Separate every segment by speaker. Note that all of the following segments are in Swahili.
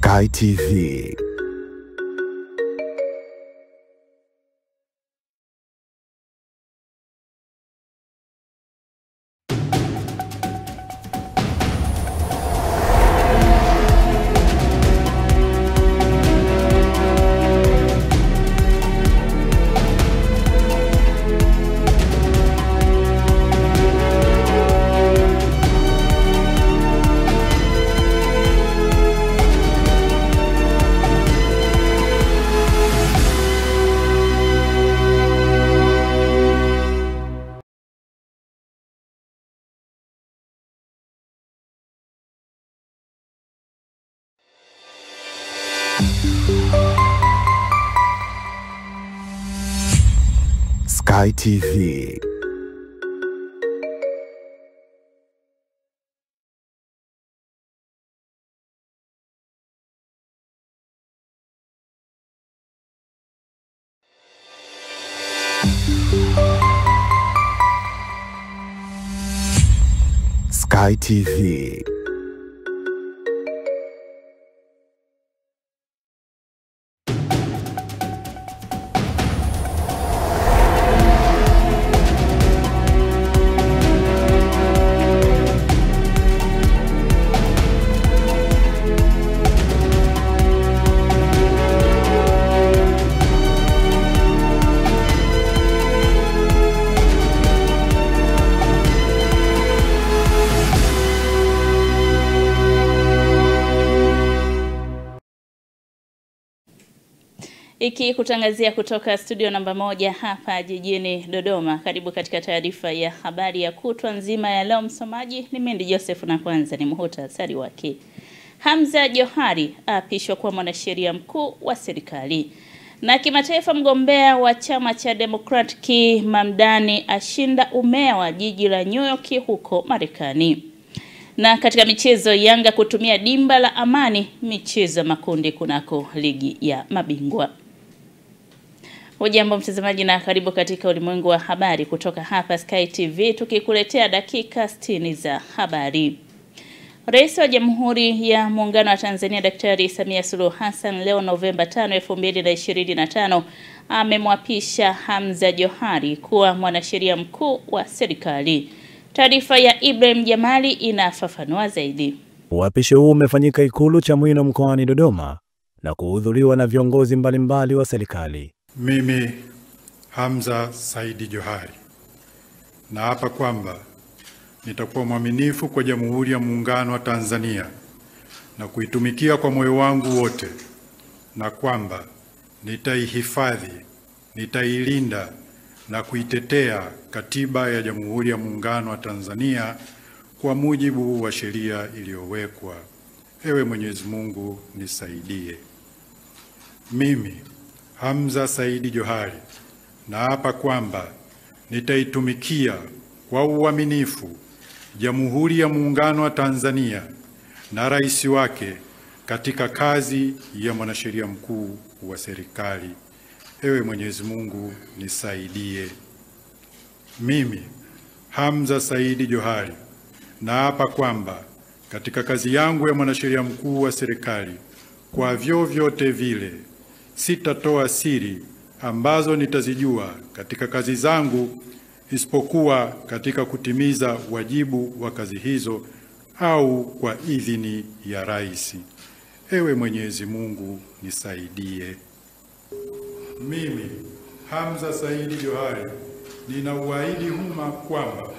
Speaker 1: Sky TV. Sky TV. Sky TV.
Speaker 2: Iki kutangazia kutoka studio namba 1 hapa jijini Dodoma. Karibu katika taarifa ya habari ya kutwa nzima ya leo. Msomaji ni Mendi Joseph na kwanza ni muhtasari wake. Hamza Johari apishwa kuwa mwanasheria mkuu wa serikali. Na kimataifa, mgombea wa chama cha Democratic Mamdani ashinda umea wa jiji la New York huko Marekani. Na katika michezo, Yanga kutumia dimba la Amani michezo makundi kunako ligi ya mabingwa. Hujambo mtazamaji na karibu katika ulimwengu wa habari kutoka hapa Sky TV, tukikuletea dakika 60 za habari. Rais wa Jamhuri ya Muungano wa Tanzania Daktari Samia Suluhu Hassan leo Novemba 5, 2025 amemwapisha Hamza Johari kuwa mwanasheria mkuu wa serikali. Taarifa ya Ibrahim Jamali inafafanua zaidi.
Speaker 3: Uapisho huu umefanyika Ikulu Chamwino mkoani Dodoma na kuhudhuriwa na viongozi mbalimbali wa serikali.
Speaker 4: Mimi Hamza Saidi Johari naapa kwamba nitakuwa mwaminifu kwa Jamhuri ya Muungano wa Tanzania na kuitumikia kwa moyo wangu wote, na kwamba nitaihifadhi, nitailinda na kuitetea Katiba ya Jamhuri ya Muungano wa Tanzania kwa mujibu wa sheria iliyowekwa. Ewe Mwenyezi Mungu nisaidie. Mimi Hamza Saidi Johari naapa kwamba nitaitumikia kwa uaminifu Jamhuri ya Muungano wa Tanzania na rais wake katika kazi ya mwanasheria mkuu wa serikali. Ewe Mwenyezi Mungu nisaidie. Mimi Hamza Saidi Johari naapa kwamba katika kazi yangu ya mwanasheria mkuu wa serikali kwa vyovyote vile sitatoa siri ambazo nitazijua katika kazi zangu, isipokuwa katika kutimiza wajibu wa kazi hizo au kwa idhini ya rais. Ewe Mwenyezi Mungu nisaidie. Mimi Hamza Saidi Johari ninauahidi umma kwamba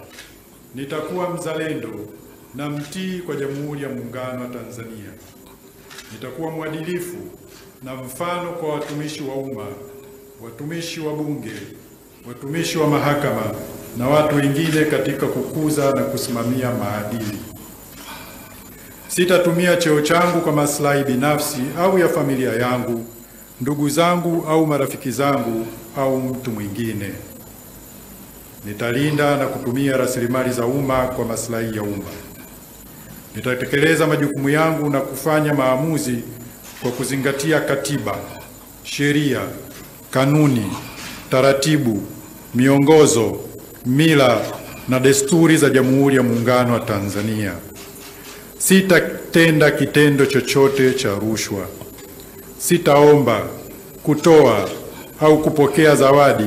Speaker 4: nitakuwa mzalendo na mtii kwa Jamhuri ya Muungano wa Tanzania. Nitakuwa mwadilifu na mfano kwa watumishi wa umma, watumishi wa bunge, watumishi wa mahakama na watu wengine katika kukuza na kusimamia maadili. Sitatumia cheo changu kwa maslahi binafsi au ya familia yangu, ndugu zangu au marafiki zangu au mtu mwingine. Nitalinda na kutumia rasilimali za umma kwa maslahi ya umma. Nitatekeleza majukumu yangu na kufanya maamuzi kwa kuzingatia katiba, sheria, kanuni, taratibu, miongozo, mila na desturi za Jamhuri ya Muungano wa Tanzania. Sitatenda kitendo chochote cha rushwa. Sitaomba, kutoa au kupokea zawadi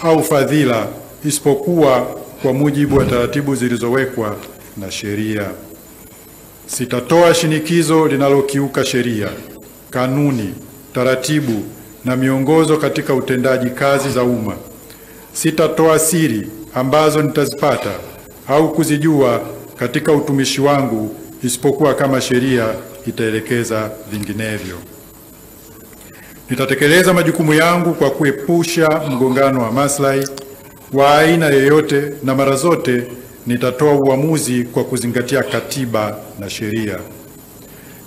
Speaker 4: au fadhila isipokuwa kwa mujibu wa taratibu zilizowekwa na sheria. Sitatoa shinikizo linalokiuka sheria, kanuni, taratibu na miongozo katika utendaji kazi za umma. Sitatoa siri ambazo nitazipata au kuzijua katika utumishi wangu isipokuwa kama sheria itaelekeza vinginevyo. Nitatekeleza majukumu yangu kwa kuepusha mgongano wa maslahi wa aina yoyote, na mara zote nitatoa uamuzi kwa kuzingatia katiba na sheria.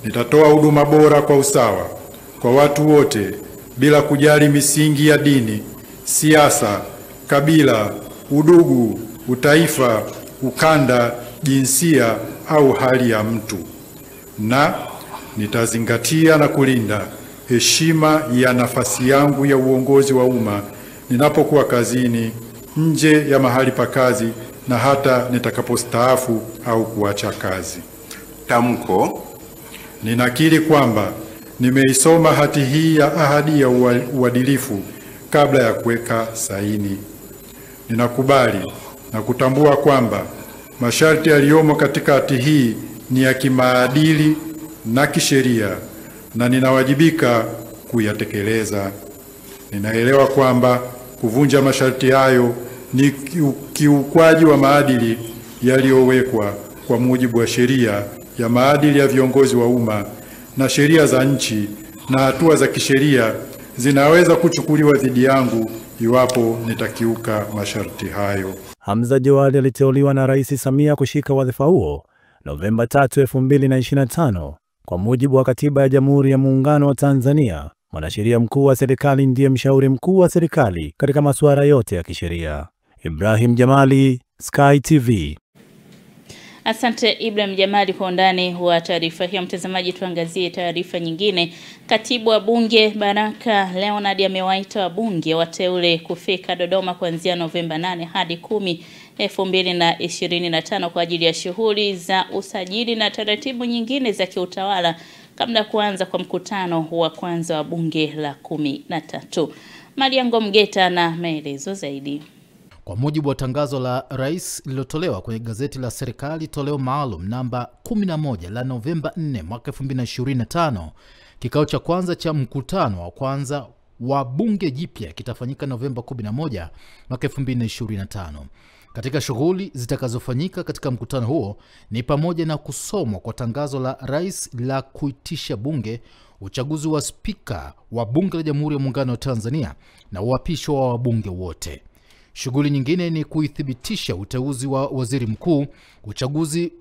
Speaker 4: Nitatoa huduma bora kwa usawa kwa watu wote bila kujali misingi ya dini, siasa, kabila, udugu, utaifa, ukanda, jinsia au hali ya mtu. Na nitazingatia na kulinda heshima ya nafasi yangu ya uongozi wa umma ninapokuwa kazini, nje ya mahali pa kazi na hata nitakapostaafu au kuacha kazi.
Speaker 5: Tamko:
Speaker 4: ninakiri kwamba nimeisoma hati hii ya ahadi ya uadilifu kabla ya kuweka saini. Ninakubali na kutambua kwamba masharti yaliyomo katika hati hii ni ya kimaadili na kisheria na ninawajibika kuyatekeleza. Ninaelewa kwamba kuvunja masharti hayo ni kiukwaji wa maadili yaliyowekwa kwa mujibu wa sheria ya maadili ya viongozi wa umma na sheria za nchi, na hatua za kisheria zinaweza kuchukuliwa dhidi yangu iwapo nitakiuka masharti hayo.
Speaker 3: Hamza Johari aliteuliwa na Rais Samia kushika wadhifa huo Novemba 3, 2025. Kwa mujibu wa Katiba ya Jamhuri ya Muungano wa Tanzania, mwanasheria mkuu wa serikali ndiye mshauri mkuu wa serikali katika masuala yote ya kisheria. Ibrahim Jamali, Sky TV.
Speaker 2: Asante Ibrahim Jamali kwa undani wa taarifa hiyo. Mtazamaji, tuangazie taarifa nyingine. Katibu wa Bunge Baraka Leonard amewaita wabunge wateule kufika Dodoma kuanzia Novemba 8 hadi 10, 2025 kwa ajili ya shughuli za usajili na taratibu nyingine za kiutawala kabla ya kuanza kwa mkutano wa kwanza wa bunge la 13. Mariango Mgeta na maelezo zaidi.
Speaker 6: Kwa mujibu wa tangazo la rais lililotolewa kwenye gazeti la serikali toleo maalum namba 11 la Novemba 4 mwaka 2025, kikao cha kwanza cha mkutano wa kwanza wa bunge jipya kitafanyika Novemba 11 mwaka 2025. Katika shughuli zitakazofanyika katika mkutano huo ni pamoja na kusomwa kwa tangazo la rais la kuitisha bunge, uchaguzi wa spika wa bunge la Jamhuri ya Muungano wa Tanzania na uapisho wa wabunge wote. Shughuli nyingine ni kuithibitisha uteuzi wa waziri mkuu, uchaguzi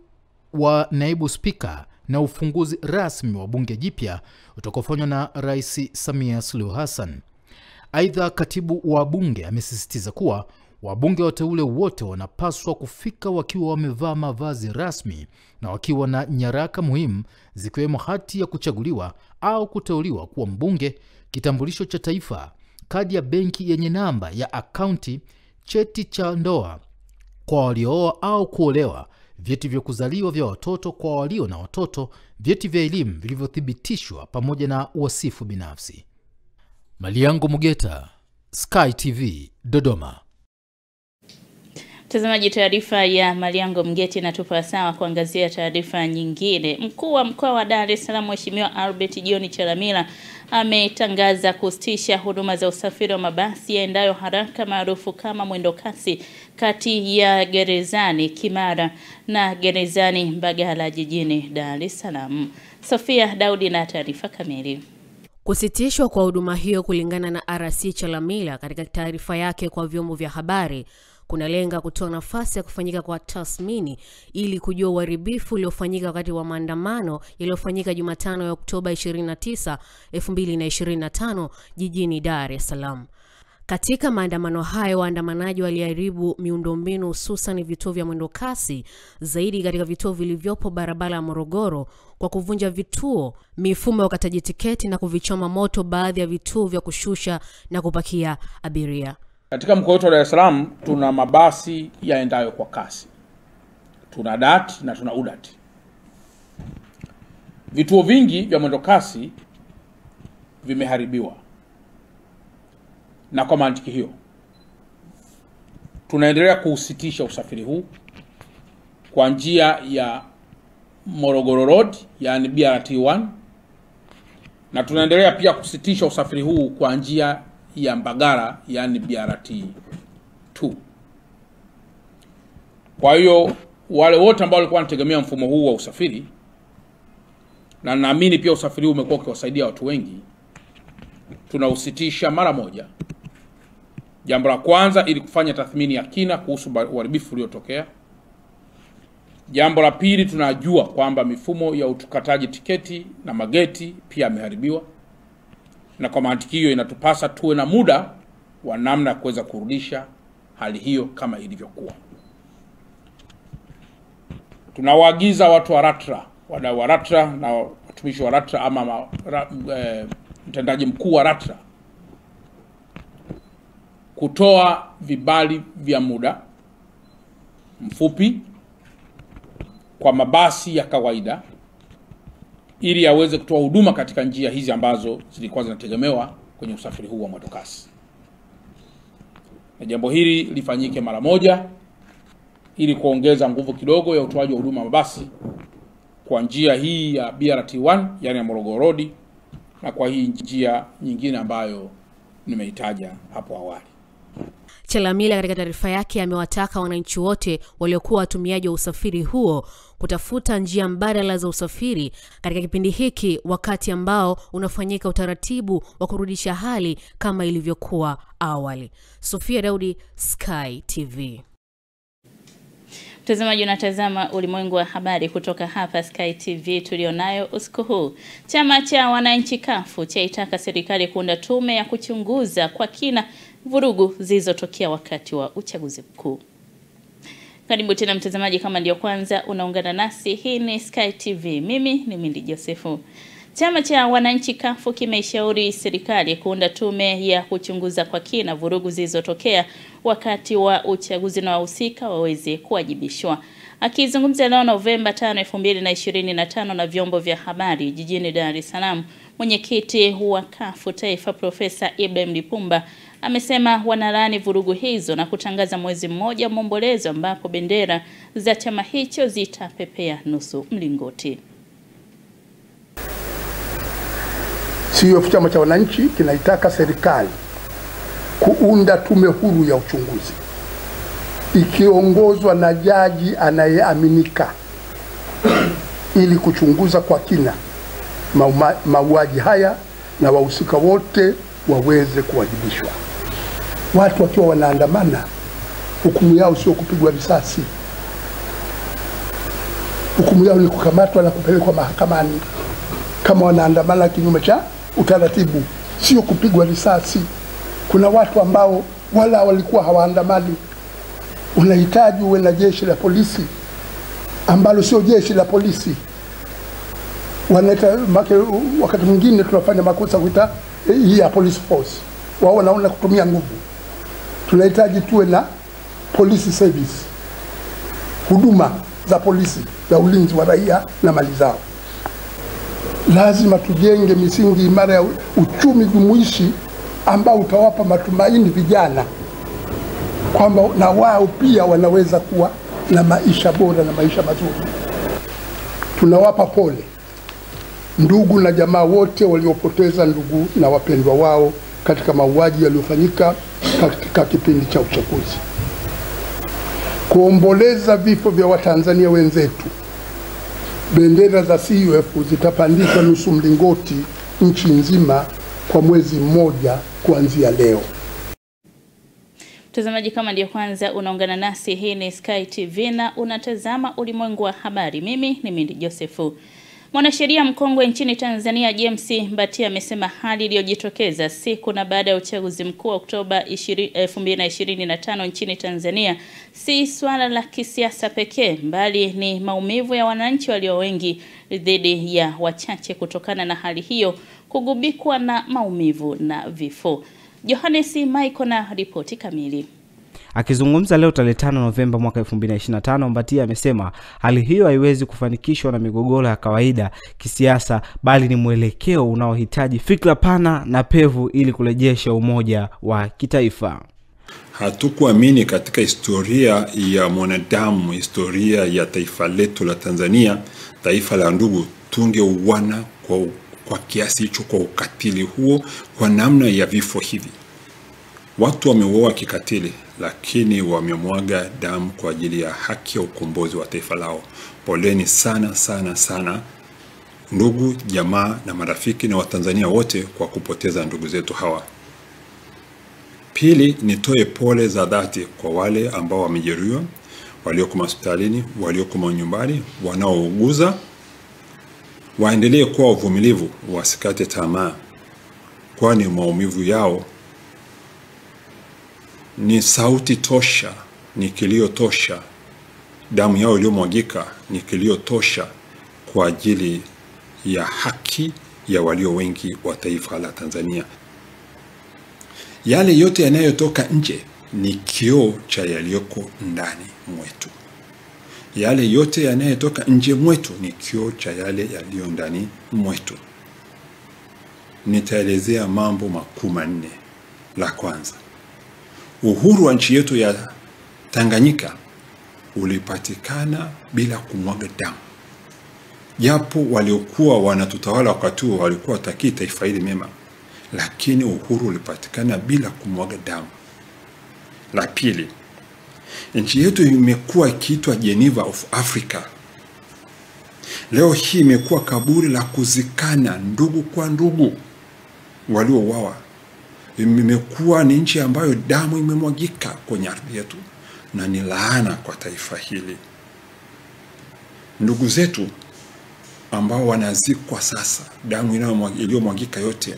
Speaker 6: wa naibu spika na ufunguzi rasmi wa bunge jipya utakofanywa na Rais Samia Suluhu Hassan. Aidha, katibu wa bunge amesisitiza kuwa wabunge wateule wote wanapaswa kufika wakiwa wamevaa mavazi rasmi na wakiwa na nyaraka muhimu zikiwemo hati ya kuchaguliwa au kuteuliwa kuwa mbunge, kitambulisho cha taifa, kadi ya benki yenye namba ya akaunti, cheti cha ndoa kwa waliooa au kuolewa, vyeti vya kuzaliwa vya watoto kwa walio na watoto, vyeti vya elimu vilivyothibitishwa pamoja na wasifu binafsi. Mariango Mgeta, Sky TV, Dodoma.
Speaker 2: Mtazamaji, taarifa ya Mariango Mgeti inatupa sawa kuangazia taarifa nyingine. Mkuu wa mkoa wa Dar es Salaam Mheshimiwa Albert John Chalamila ametangaza kusitisha huduma za usafiri wa mabasi yaendayo haraka maarufu kama mwendo kasi kati ya Gerezani Kimara na Gerezani Mbagala jijini Dar es Salaam. Sofia Daudi na taarifa kamili.
Speaker 7: Kusitishwa kwa huduma hiyo kulingana na RC Chalamila katika taarifa yake kwa vyombo vya habari kunalenga kutoa nafasi ya kufanyika kwa tathmini ili kujua uharibifu uliofanyika wakati wa maandamano yaliyofanyika Jumatano ya Oktoba 29, 2025 jijini Dar es Salaam. Katika maandamano hayo, waandamanaji waliharibu miundombinu hususan vituo vya mwendo kasi zaidi katika vituo vilivyopo barabara ya Morogoro kwa kuvunja vituo, mifumo ya ukataji tiketi na kuvichoma moto baadhi ya vituo vya kushusha na kupakia abiria.
Speaker 8: Katika mkoa wetu wa Dar es Salaam tuna mabasi yaendayo kwa kasi. Tuna DAT na tuna UDAT. vituo vingi vya mwendokasi vimeharibiwa, na kwa mantiki hiyo tunaendelea kuusitisha usafiri huu kwa njia ya Morogoro Road, yani BRT1, na tunaendelea pia kusitisha usafiri huu kwa njia ya Mbagala, yani BRT2. Kwa hiyo wale wote ambao walikuwa wanategemea mfumo huu wa usafiri, na naamini pia usafiri huu umekuwa ukiwasaidia watu wengi, tunausitisha mara moja. Jambo la kwanza, ili kufanya tathmini ya kina kuhusu uharibifu uliotokea. Jambo la pili, tunajua kwamba mifumo ya utukataji tiketi na mageti pia imeharibiwa, na kwa mantiki hiyo inatupasa tuwe na muda wa namna ya kuweza kurudisha hali hiyo kama ilivyokuwa. Tunawaagiza watu wa LATRA, wadau wa LATRA na watumishi wa LATRA ama mtendaji mkuu wa LATRA kutoa vibali vya muda mfupi kwa mabasi ya kawaida ili yaweze kutoa huduma katika njia hizi ambazo zilikuwa zinategemewa kwenye usafiri huu wa mwendokasi. Na jambo hili lifanyike mara moja ili kuongeza nguvu kidogo ya utoaji wa huduma mabasi kwa njia hii ya BRT1, yani ya Morogoro Road, na kwa hii njia nyingine ambayo nimeitaja hapo awali.
Speaker 7: Chalamila katika taarifa yake amewataka wananchi wote waliokuwa watumiaji wa usafiri huo kutafuta njia mbadala za usafiri katika kipindi hiki, wakati ambao unafanyika utaratibu wa kurudisha hali kama ilivyokuwa awali. Sofia Daudi, Sky TV.
Speaker 2: Mtazamaji, unatazama ulimwengu wa habari kutoka hapa Sky TV tulionayo usiku huu. Chama cha wananchi CUF chaitaka serikali kuunda tume ya kuchunguza kwa kina vurugu zilizotokea wakati wa uchaguzi mkuu. Karibu tena mtazamaji, kama ndio kwanza unaungana nasi, hii ni Sky TV. Mimi ni Mindi Josefu. Chama cha wananchi CUF kimeshauri serikali kuunda tume ya kuchunguza kwa kina vurugu zilizotokea wakati wa uchaguzi na wahusika waweze kuwajibishwa. Akizungumza leo Novemba 5, 2025 na vyombo vya habari jijini Dar es Salaam, mwenyekiti wa CUF Taifa Profesa Ibrahim Lipumba amesema wanalaani vurugu hizo na kutangaza mwezi mmoja maombolezo ambapo bendera za chama hicho zitapepea nusu mlingoti.
Speaker 9: CUF chama cha wananchi kinaitaka serikali kuunda tume huru ya uchunguzi ikiongozwa na jaji anayeaminika ili kuchunguza kwa kina mauaji haya na wahusika wote waweze kuwajibishwa. Watu wakiwa wanaandamana, hukumu yao sio kupigwa risasi. Hukumu yao ni kukamatwa na kupelekwa mahakamani kama wanaandamana kinyume cha utaratibu, sio kupigwa risasi. Kuna watu ambao wala walikuwa hawaandamani. Unahitaji uwe na jeshi la polisi ambalo sio jeshi la polisi. Wakati mwingine tunafanya makosa kuita hii ya police force. Wao wanaona kutumia nguvu. Tunahitaji tuwe na police service, huduma za polisi za ulinzi wa raia na mali zao. Lazima tujenge misingi imara ya uchumi jumuishi ambao utawapa matumaini vijana kwamba na wao pia wanaweza kuwa na maisha bora na maisha mazuri. Tunawapa pole ndugu na jamaa wote waliopoteza ndugu na wapendwa wao katika mauaji yaliyofanyika katika kipindi cha uchaguzi. Kuomboleza vifo vya Watanzania wenzetu, bendera za CUF zitapandishwa nusu mlingoti nchi nzima kwa mwezi mmoja kuanzia leo.
Speaker 2: Mtazamaji, kama ndio kwanza unaungana nasi, hii ni Sky TV na unatazama ulimwengu wa habari. Mimi ni Mindi Josefu. Mwanasheria mkongwe nchini Tanzania James Mbatia amesema hali iliyojitokeza siku na baada ya uchaguzi mkuu wa Oktoba 2025 nchini Tanzania si swala la kisiasa pekee, bali ni maumivu ya wananchi walio wengi dhidi ya wachache, kutokana na hali hiyo kugubikwa na maumivu na vifo. Johannes Michael na ripoti kamili.
Speaker 10: Akizungumza leo tarehe 5 Novemba mwaka 2025, Mbatia amesema hali hiyo haiwezi kufanikishwa na migogoro ya kawaida kisiasa, bali ni mwelekeo unaohitaji fikra pana na pevu ili kurejesha umoja wa kitaifa.
Speaker 5: Hatukuamini katika historia ya mwanadamu, historia ya taifa letu la Tanzania, taifa la ndugu, tungeuana kwa kiasi hicho, kwa ukatili huo, kwa namna ya vifo hivi. Watu wameuawa kikatili, lakini wamemwaga damu kwa ajili ya haki ya ukombozi wa taifa lao. Poleni sana sana sana ndugu, jamaa na marafiki na Watanzania wote kwa kupoteza ndugu zetu hawa. Pili, nitoe pole za dhati kwa wale ambao wamejeruhiwa, walioko hospitalini, walioko nyumbani, wanaouguza. Waendelee kuwa uvumilivu, wasikate tamaa, kwani maumivu yao ni sauti tosha, ni kilio tosha. Damu yao iliyomwagika ni kilio tosha kwa ajili ya haki ya walio wengi wa taifa la Tanzania. Yale yote yanayotoka nje ni kioo cha yaliyoko ndani mwetu. Yale yote yanayotoka nje mwetu ni kioo cha yale yaliyo ndani mwetu. Nitaelezea mambo makuu manne. La kwanza, uhuru wa nchi yetu ya Tanganyika ulipatikana bila kumwaga damu. Japo waliokuwa wanatutawala wakati huo walikuwa wataki taifa hili mema, lakini uhuru ulipatikana bila kumwaga damu. La pili, nchi yetu imekuwa ikiitwa Geneva of Africa. Leo hii imekuwa kaburi la kuzikana ndugu kwa ndugu waliouawa. Imekuwa ni nchi ambayo damu imemwagika kwenye ardhi yetu, na ni laana kwa taifa hili. Ndugu zetu ambao wanazikwa sasa, damu iliyomwagika yote,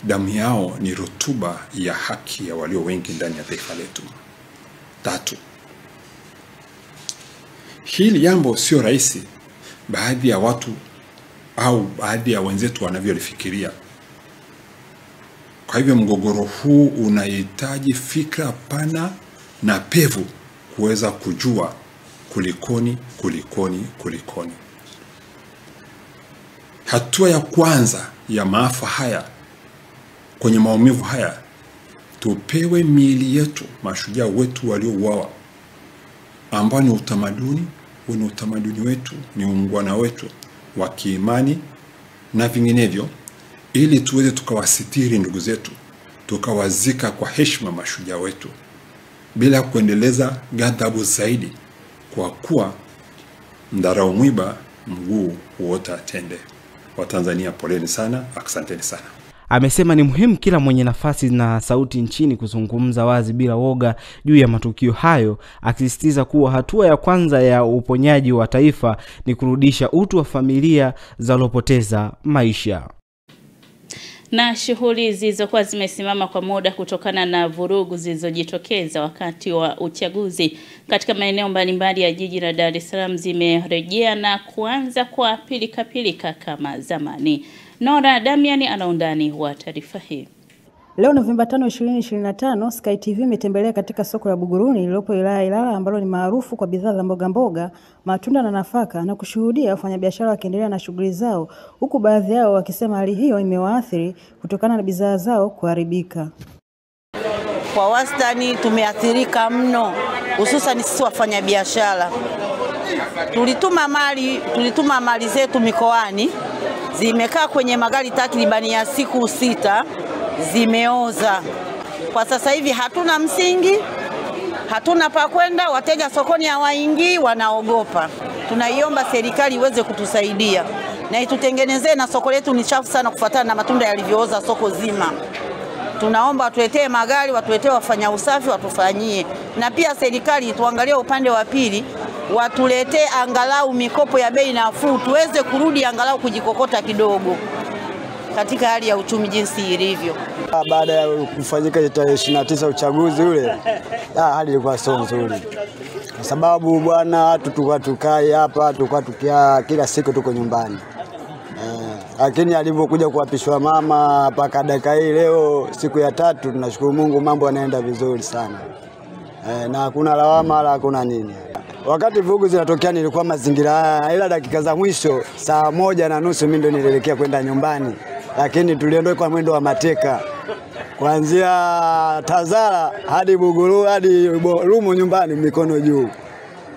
Speaker 5: damu yao ni rutuba ya haki ya walio wengi ndani ya taifa letu. Tatu, hili jambo sio rahisi baadhi ya watu au baadhi ya wenzetu wanavyolifikiria. Kwa hivyo mgogoro huu unahitaji fikra pana na pevu kuweza kujua kulikoni. Hatua ya kwanza ya maafa haya, kwenye maumivu haya, tupewe miili yetu mashujaa wetu waliouawa, ambao ni utamaduni wetu, ni ungwana wetu wa kiimani na vinginevyo, ili tuweze tukawasitiri ndugu zetu, tukawazika kwa heshima mashujaa wetu bila kuendeleza ghadhabu zaidi, kwa kuwa ndarau mwiba mguu huota tende. Watanzania poleni sana, asanteni sana.
Speaker 10: Amesema ni muhimu kila mwenye nafasi na sauti nchini kuzungumza wazi bila woga juu ya matukio hayo, akisisitiza kuwa hatua ya kwanza ya uponyaji wa taifa ni kurudisha utu wa familia za walopoteza maisha.
Speaker 2: Na shughuli zilizokuwa zimesimama kwa muda kutokana na vurugu zilizojitokeza wakati wa uchaguzi katika maeneo mbalimbali ya jiji la Dar es Salaam zimerejea na kuanza kwa pilika kama zamani. Nora Damiani ana undani wa taarifa hii.
Speaker 11: Leo Novemba 5, 2025, Sky TV imetembelea katika soko la Buguruni lililopo wilaya Ilala, ambalo ni maarufu kwa bidhaa za mboga, matunda na nafaka, na kushuhudia wafanyabiashara wakiendelea na shughuli zao, huku baadhi yao wakisema hali hiyo imewaathiri kutokana na bidhaa zao kuharibika.
Speaker 12: Kwa wastani tumeathirika mno, hususan sisi wafanyabiashara. Tulituma mali zetu mikoani, zimekaa kwenye magari takribani ya siku 6, zimeoza. Kwa sasa hivi hatuna msingi, hatuna pa kwenda, wateja sokoni hawaingii, wanaogopa. Tunaiomba serikali iweze kutusaidia na itutengenezee, na soko letu ni chafu sana kufuatana na matunda yalivyooza soko zima. Tunaomba watuletee magari, watuletee wafanya usafi, watufanyie. Na pia serikali tuangalie upande wa pili, watuletee angalau mikopo ya bei nafuu, tuweze kurudi angalau kujikokota kidogo katika hali ya uchumi jinsi ilivyo.
Speaker 13: Baada ya kufanyika tarehe 29 uchaguzi ule, hali ilikuwa sio nzuri. Kwa sababu bwana, tulikuwa tukai hapa, tulikuwa tukia kila siku tuko nyumbani. lakini alivyokuja kuapishwa mama mpaka dakika hii leo siku ya 3, tunashukuru Mungu mambo yanaenda vizuri sana. Na hakuna lawama wala hakuna nini. Wakati vugu zinatokea nilikuwa mazingira haya, ila dakika za mwisho saa 1:30 mimi ndo nilielekea kwenda nyumbani, lakini tuliondoka kwa mwendo wa mateka kuanzia Tazara hadi Buguru hadi Rumu nyumbani mikono juu,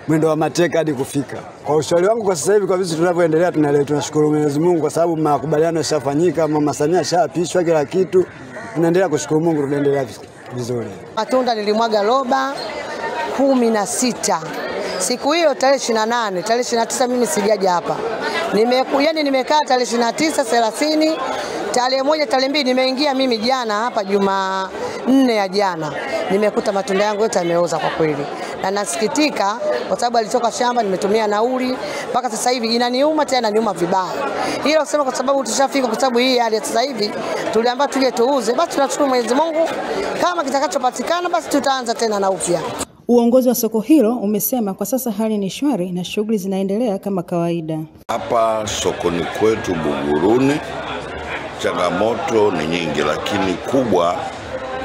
Speaker 13: mwendo wa mateka hadi kufika. Kwa ushauri wangu kwa sasa hivi, kwa vitu tunavyoendelea, tunashukuru Mwenyezi Mungu kwa sababu makubaliano yashafanyika, Mama Samia ashapishwa kila kitu, tunaendelea kushukuru Mungu, tunaendelea vizuri.
Speaker 14: Matunda nilimwaga roba 16 siku hiyo tarehe 28, tarehe 29 mimi sijaja hapa. Nimekaa tarehe 29, 30, tarehe 1, tarehe 2 nimeingia mimi jana hapa Jumanne ya jana. Nimekuta matunda yangu yote yameoza kwa kweli. Na nasikitika kwa sababu alitoka shamba, nimetumia nauli mpaka sasa hivi inaniuma, tena inaniuma vibaya. Hilo kusema kwa sababu tushafika, kwa sababu hii hali sasa hivi tuliambiwa tuje tuuze, basi tunashukuru Mwenyezi Mungu, kama kitakachopatikana basi tutaanza tena na upya.
Speaker 11: Uongozi wa soko hilo umesema kwa sasa hali ni shwari na shughuli zinaendelea kama kawaida.
Speaker 15: Hapa sokoni kwetu Buguruni changamoto ni nyingi, lakini kubwa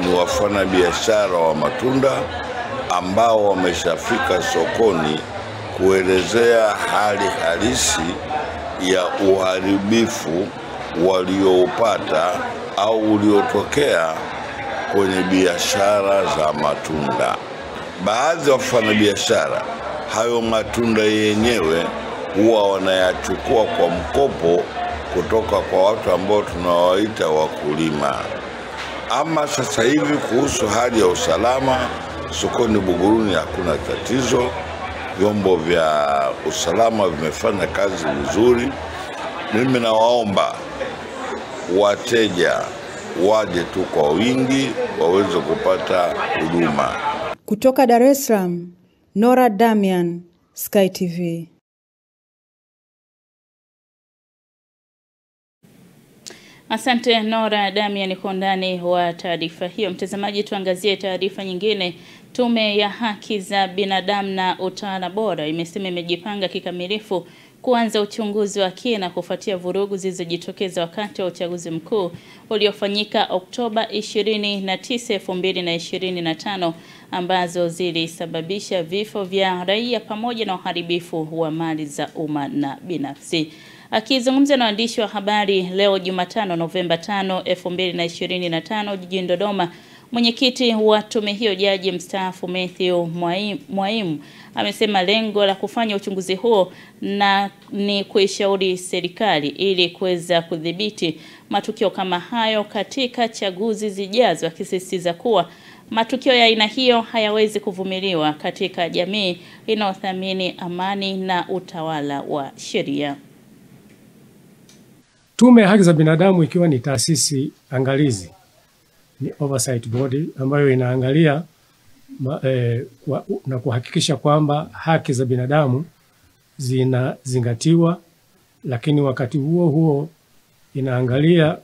Speaker 15: ni wafanyabiashara wa matunda ambao wameshafika sokoni kuelezea hali halisi ya uharibifu walioupata au uliotokea kwenye biashara za matunda. Baadhi ya wafanyabiashara hayo matunda yenyewe huwa wanayachukua kwa mkopo kutoka kwa watu ambao tunawaita wakulima. Ama sasa hivi kuhusu hali ya usalama sokoni Buguruni hakuna tatizo. Vyombo vya usalama vimefanya kazi vizuri. Mimi nawaomba wateja waje tu kwa wingi waweze kupata huduma.
Speaker 11: Kutoka Dar es Salaam, Nora Damian, Sky TV.
Speaker 2: Asante Nora Damian kwa undani wa taarifa hiyo. Mtazamaji, tuangazie taarifa nyingine. Tume ya Haki za Binadamu na Utawala Bora imesema imejipanga kikamilifu kuanza uchunguzi wa kina kufuatia vurugu zilizojitokeza wakati wa uchaguzi mkuu uliofanyika Oktoba 29, 2025 ambazo zilisababisha vifo vya raia pamoja na uharibifu wa mali za umma na binafsi. Akizungumza na waandishi wa habari leo Jumatano Novemba 5, 2025 jijini Dodoma, mwenyekiti wa tume hiyo Jaji mstaafu Matthew Mwaimu amesema lengo la kufanya uchunguzi huo ni kuishauri serikali ili kuweza kudhibiti matukio kama hayo katika chaguzi zijazo, akisisitiza kuwa matukio ya aina hiyo hayawezi kuvumiliwa katika jamii inayothamini amani na utawala wa sheria.
Speaker 16: Tume ya Haki za Binadamu ikiwa ni taasisi angalizi, ni oversight body ambayo inaangalia na kuhakikisha kwamba haki za binadamu zinazingatiwa, lakini wakati huo huo inaangalia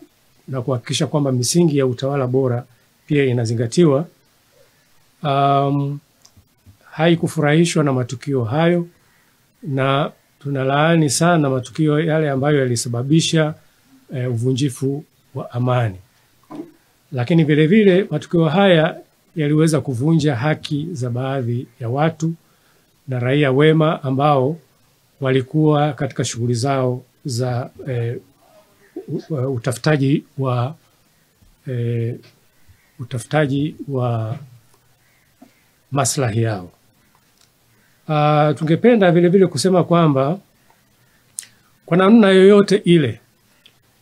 Speaker 16: na kuhakikisha kwamba misingi ya utawala bora pia inazingatiwa. Haikufurahishwa na matukio hayo na tunalaani sana matukio yale ambayo yalisababisha uvunjifu wa amani. Lakini vile vile matukio haya yaliweza kuvunja haki za baadhi ya watu na raia wema ambao walikuwa katika shughuli zao za utafutaji wa maslahi yao. Tungependa vile vile kusema kwamba kwa namna yoyote ile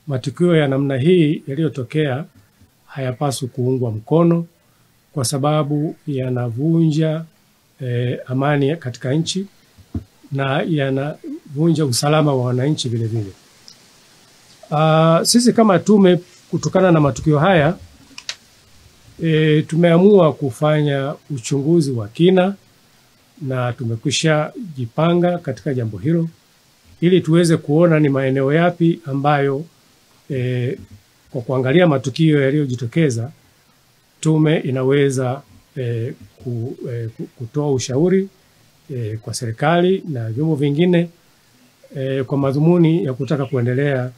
Speaker 16: matukio ya namna hii yaliyotokea hayapaswi kuungwa mkono kwa sababu yanavunja amani katika nchi na yanavunja usalama wa wananchi vile vile. Sisi kama tume, kutokana na matukio haya tumeamua kufanya uchunguzi wa kina na tumekwisha jipanga katika jambo hilo ili tuweze kuona ni maeneo yapi ambayo kwa kuangalia matukio yaliyojitokeza tume inaweza kutoa ushauri kwa serikali na vyombo vingine kwa madhumuni ya kutaka kuendelea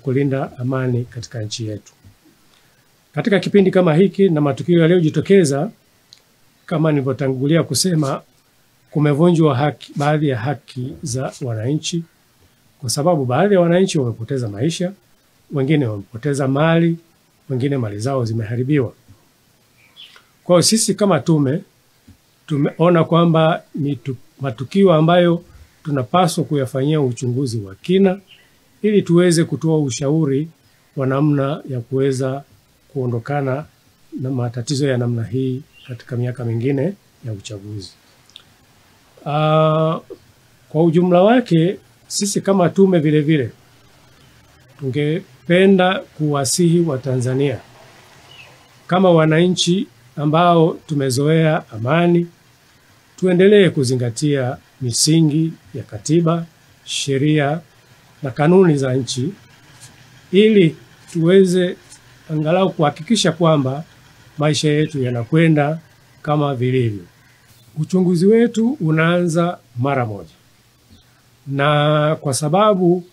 Speaker 16: kulinda amani katika nchi yetu. Katika kipindi kama hiki na matukio yaliyojitokeza, kama nilivyotangulia kusema, kumevunjwa baadhi ya haki za wananchi, kwa sababu baadhi ya wananchi wamepoteza maisha, wengine wamepoteza mali, wengine mali zao zimeharibiwa. Kwa hiyo sisi kama tumeona kwamba ni matukio ambayo tunapaswa kuyafanyia uchunguzi wa kina ili tuweze kutoa ushauri wa namna ya kuweza kuondokana na matatizo ya namna hii katika miaka mingine ya uchaguzi. Kwa ujumla wake, sisi kama tume vile vile tungependa kuwasihi wa Tanzania kama wananchi ambao tumezoea amani, tuendelee kuzingatia misingi ya katiba, sheria na kanuni za nchi ili tuweze angalau kuhakikisha kwamba maisha yetu yanakwenda kama vilivyo. Uchunguzi wetu unaanza mara moja, na kwa sababu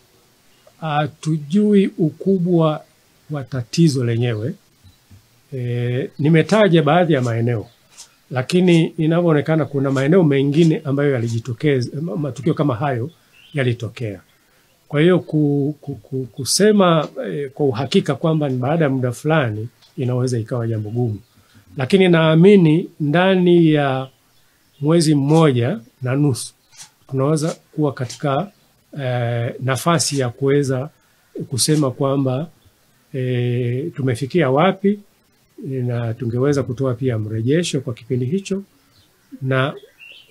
Speaker 16: hatujui ukubwa wa tatizo lenyewe, nimetaja baadhi ya maeneo, lakini inavyoonekana kuna maeneo mengine ambayo yalijitokeza, matukio kama hayo yalitokea. Kwa hiyo kusema kwa uhakika kwamba ni baada ya muda fulani inaweza ikawa jambo gumu, lakini naamini ndani ya mwezi mmoja na nusu tunaweza kuwa katika nafasi ya kuweza kusema kwamba tumefikia wapi, na tungeweza kutoa pia mrejesho kwa kipindi hicho na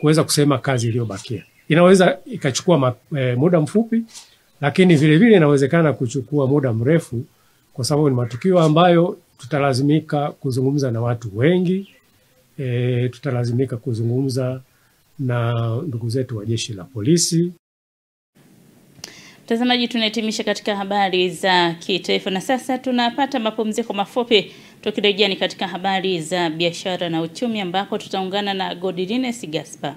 Speaker 16: kuweza kusema kazi iliyobakia. Inaweza ikachukua muda mfupi, lakini vile vile inawezekana kuchukua muda mrefu, kwa sababu ni matukio ambayo tutalazimika kuzungumza na watu wengi, tutalazimika kuzungumza na ndugu zetu wa jeshi la polisi.
Speaker 2: Mtazamaji, tunahitimisha katika habari za kitaifa na sasa tunapata mapumziko mafupi. Tukirejea ni katika habari za biashara na uchumi ambako tutaungana na Godiness Gaspar.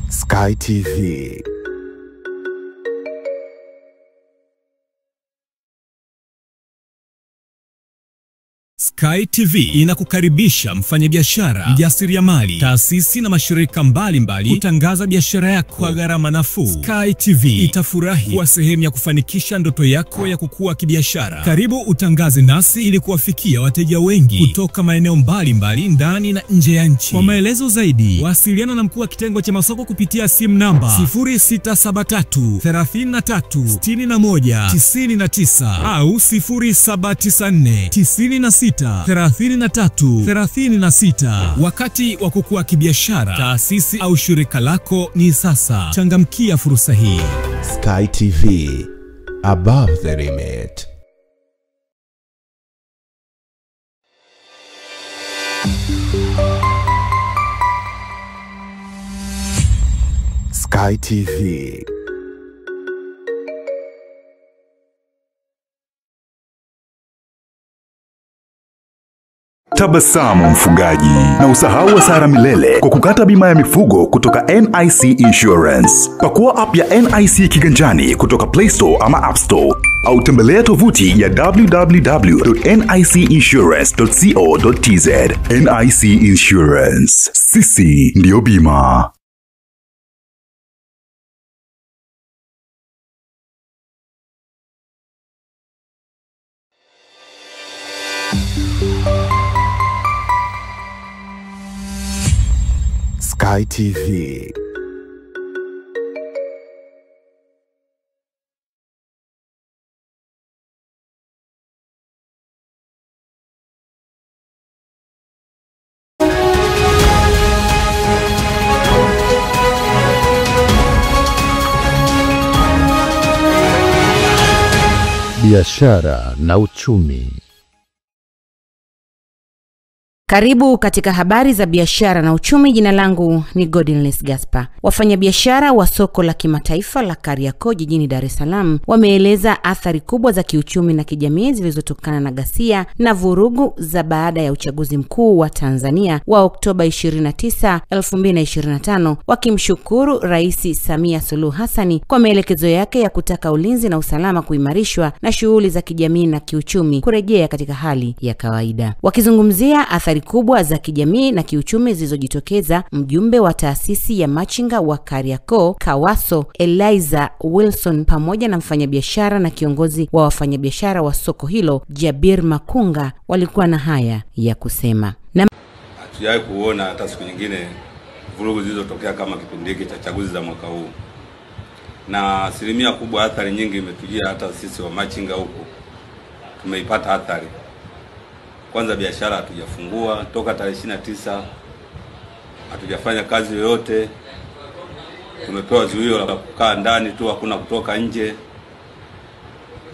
Speaker 1: Sky TV.
Speaker 17: Sky TV inakukaribisha mfanyabiashara, mjasiriamali, taasisi na mashirika mbalimbali kutangaza biashara yako kwa gharama nafuu. Sky TV itafurahi kuwa sehemu ya kufanikisha ndoto yako ya kukua kibiashara. Karibu utangaze nasi ili kuwafikia wateja wengi kutoka maeneo mbalimbali ndani na nje ya nchi. Kwa maelezo zaidi, wasiliana na mkuu wa kitengo cha masoko kupitia simu namba 0673 33 61 99 au 0794 96 3336. Wakati wa kukua kibiashara, taasisi au shirika lako ni sasa. Changamkia fursa hii.
Speaker 1: Sky TV, above the limit. Sky TV.
Speaker 18: Tabasamu mfugaji, na usahau hasara milele kwa kukata bima ya mifugo kutoka NIC Insurance. Pakua app ya NIC kiganjani kutoka Play Store ama App Store, au tembelea tovuti ya www.nicinsurance.co.tz. NIC Insurance, sisi ndio bima.
Speaker 1: Sky TV. biashara na uchumi.
Speaker 19: Karibu katika habari za biashara na uchumi. Jina langu ni Godinless Gaspar. Wafanyabiashara wa soko la kimataifa la Kariakoo jijini Dar es Salaam wameeleza athari kubwa za kiuchumi na kijamii zilizotokana na ghasia na vurugu za baada ya uchaguzi mkuu wa Tanzania wa Oktoba 29, 2025, wakimshukuru Rais Samia Suluhu Hassan kwa maelekezo yake ya kutaka ulinzi na usalama kuimarishwa na shughuli za kijamii na kiuchumi kurejea katika hali ya kawaida. Wakizungumzia athari kubwa za kijamii na kiuchumi zilizojitokeza, mjumbe wa taasisi ya machinga wa Kariakoo Kawaso Eliza Wilson pamoja na mfanyabiashara na kiongozi wa wafanyabiashara wa soko hilo Jabir Makunga walikuwa na haya ya kusema.
Speaker 20: Hatujawahi kuona hata siku nyingine vurugu zilizotokea kama kipindi hiki cha chaguzi za mwaka huu, na asilimia kubwa athari nyingi imetujia hata sisi wa machinga huko tumeipata athari. Kwanza biashara hatujafungua toka tarehe 29, hatujafanya kazi yoyote. Tumepewa zuio la kukaa ndani tu, hakuna kutoka nje.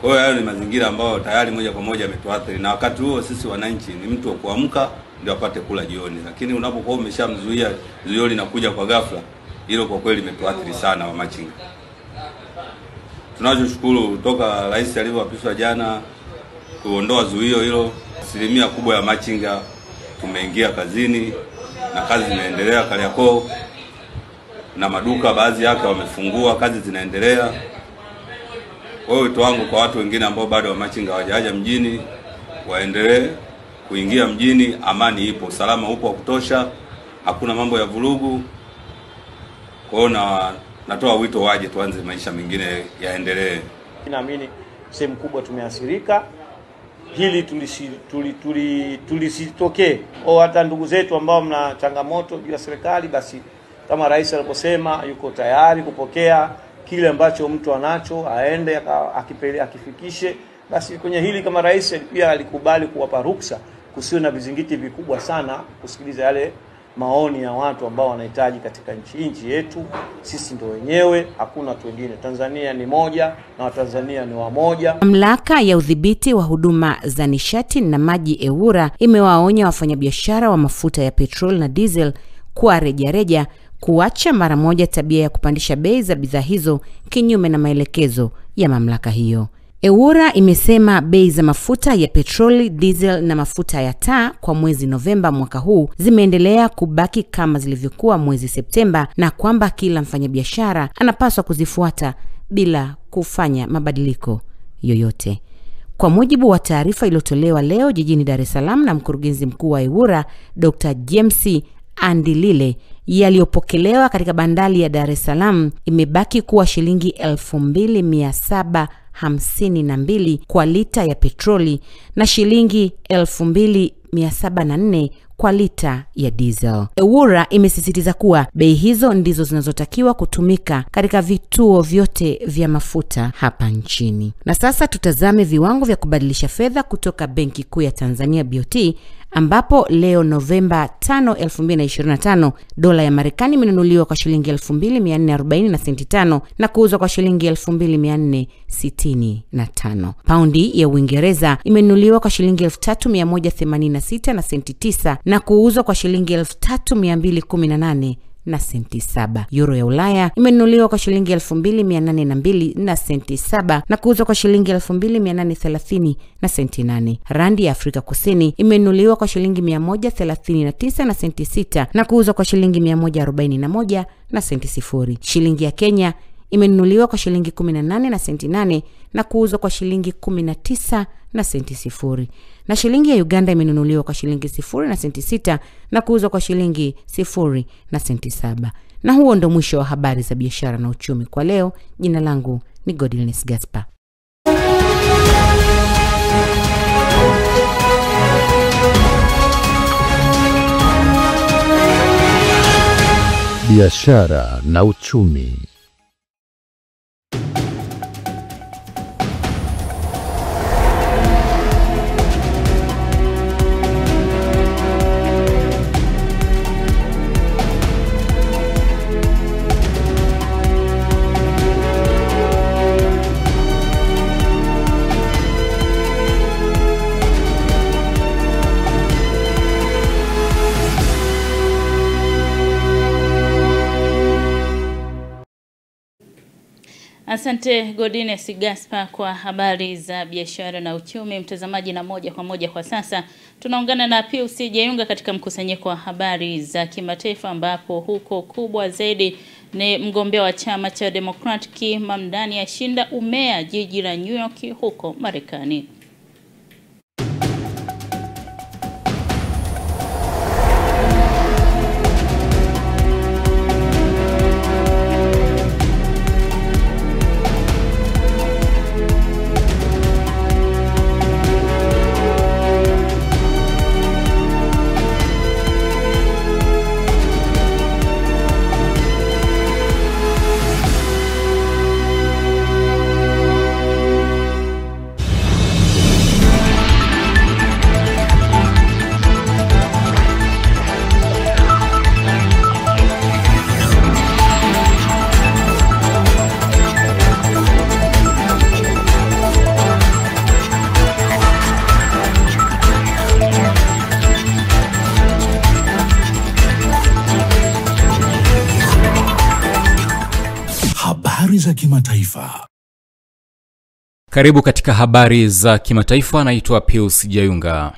Speaker 20: Kwa hiyo hayo ni mazingira ambayo tayari moja kwa moja yametuathiri, na wakati huo sisi wananchi ni mtu wa kuamka ndio apate kula jioni, lakini unapokuwa umeshamzuia, zuio linakuja kwa ghafla, hilo kwa kweli limetuathiri sana wa machinga. Tunachoshukuru toka rais alivyoapishwa jana kuondoa zuio hilo, asilimia kubwa ya machinga tumeingia kazini na kazi zinaendelea Kariakoo, na maduka baadhi yake wamefungua, kazi zinaendelea. Kwa hiyo wito wangu kwa watu wengine ambao bado wa machinga hawajaja mjini, waendelee kuingia mjini. Amani ipo, usalama upo wa kutosha, hakuna mambo ya vurugu. Kwa hiyo natoa wito waje tuanze maisha mengine yaendelee.
Speaker 21: Naamini sehemu kubwa tumeathirika, hili tulisitokee. Hata ndugu zetu ambao mna changamoto juu ya serikali, basi kama rais aliposema yuko tayari kupokea kile ambacho mtu anacho, aende akifikishe. Basi kwenye hili kama rais pia alikubali kuwapa ruksa, kusiwe na vizingiti vikubwa sana, kusikiliza yale maoni ya watu ambao wanahitaji katika nchi yetu. Sisi ndio wenyewe, hakuna watu wengine. Tanzania ni moja na Watanzania ni wamoja.
Speaker 19: Mamlaka ya udhibiti wa huduma za nishati na maji EWURA imewaonya wafanyabiashara wa mafuta ya petrol na diesel kwa rejareja kuacha mara moja tabia ya kupandisha bei za bidhaa hizo kinyume na maelekezo ya mamlaka hiyo. EWURA imesema bei za mafuta ya petroli, diesel na mafuta ya taa kwa mwezi Novemba mwaka huu zimeendelea kubaki kama zilivyokuwa mwezi Septemba, na kwamba kila mfanyabiashara anapaswa kuzifuata bila kufanya mabadiliko yoyote. Kwa mujibu wa taarifa iliyotolewa leo jijini Dar es Salaam na mkurugenzi mkuu wa EWURA Dr. James Andilile, yaliyopokelewa katika bandari ya Dar es Salaam imebaki kuwa shilingi 2752 kwa lita ya petroli na shilingi 2704 kwa lita ya diesel. EWURA imesisitiza kuwa bei hizo ndizo zinazotakiwa kutumika katika vituo vyote vya mafuta hapa nchini. Na sasa tutazame viwango vya kubadilisha fedha kutoka Benki Kuu ya Tanzania BOT, ambapo leo Novemba 5, 2025, dola ya Marekani imenunuliwa kwa shilingi 2440 na senti 5 na kuuzwa kwa shilingi 2465. Paundi ya Uingereza imenunuliwa kwa shilingi 3186 na senti 9 na kuuzwa kwa shilingi 3218 na senti 7. Euro ya Ulaya imenunuliwa kwa shilingi 2802 na senti 7 na kuuzwa kwa shilingi 2830 na senti 8. Randi ya Afrika Kusini imenunuliwa kwa shilingi 139 na senti 6 na kuuzwa kwa shilingi 141 na senti 0. Shilingi ya Kenya imenunuliwa kwa shilingi 18 na senti 8 na kuuzwa kwa shilingi 19 na senti 0. Na shilingi ya Uganda imenunuliwa kwa shilingi 0 na senti 6 na kuuzwa kwa shilingi 0 na senti 7. Na huo ndo mwisho wa habari za biashara na uchumi kwa leo. Jina langu ni Godinless Gaspar.
Speaker 1: Biashara na uchumi.
Speaker 2: Asante Godiness Gaspar kwa habari za biashara na uchumi. Mtazamaji, na moja kwa moja kwa sasa tunaungana na Pius Jayunga katika mkusanyiko wa habari za kimataifa, ambapo huko kubwa zaidi ni mgombea wa chama cha Democratic Mamdani ashinda umea jiji la New York huko Marekani.
Speaker 17: za kimataifa.
Speaker 4: Karibu katika habari za kimataifa, naitwa Pius Jayunga.